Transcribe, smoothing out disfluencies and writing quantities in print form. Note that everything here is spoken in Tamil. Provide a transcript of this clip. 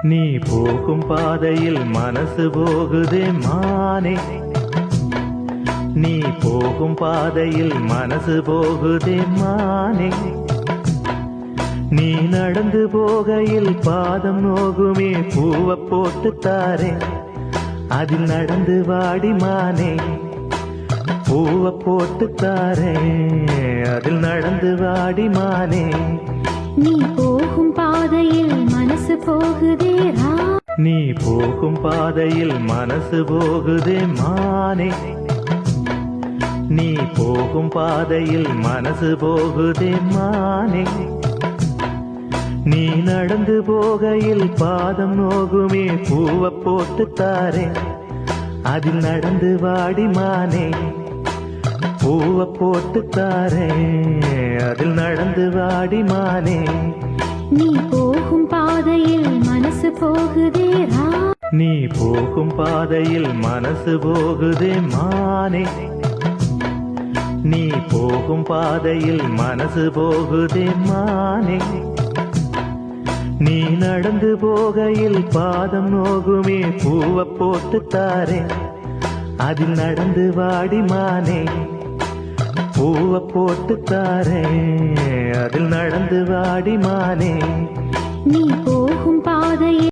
நீ போகும் பாதையில் மனசு போகுதே மானே, நீ போகும் பாதையில் மனசு போகுதே மானே, நீ நடந்து போகையில் பாதம் நோகுமே பூவை போட்டு தாரே, அதில் நடந்து வாடி மானே, பூவை போட்டு தாரே, அதில் நடந்து வாடி மானே. நீ போகும் பாதையில் மனசு போகுதே நீ போகும் பாதையில் மனசு போகுதே மானே, நீ போகும் பாதையில் மனசு போகுதே மானே, நீ நடந்து போகையில் பாதம் நோகுமே பூவை போட்டு தாரே, அதில் நடந்து வாடி மானே, பூவை போட்டு தாரே, அதில் நடந்து வாடி மானே. நீ போகும் பாதையில் மனசு போகுதே நீ போகும் பாதையில் மனசு போகுதே மானே, நீ போகும் பாதையில் மனசு போகுதே மானே, நீ நடந்து போகையில் பாதம் நோகுமே பூவை போட்டு தாரே, அதில் நடந்து வாடி மானே, பூவை போட்டு தாரே, அதில் நடந்து வாடி மானே. நீ போகும் பாதையில்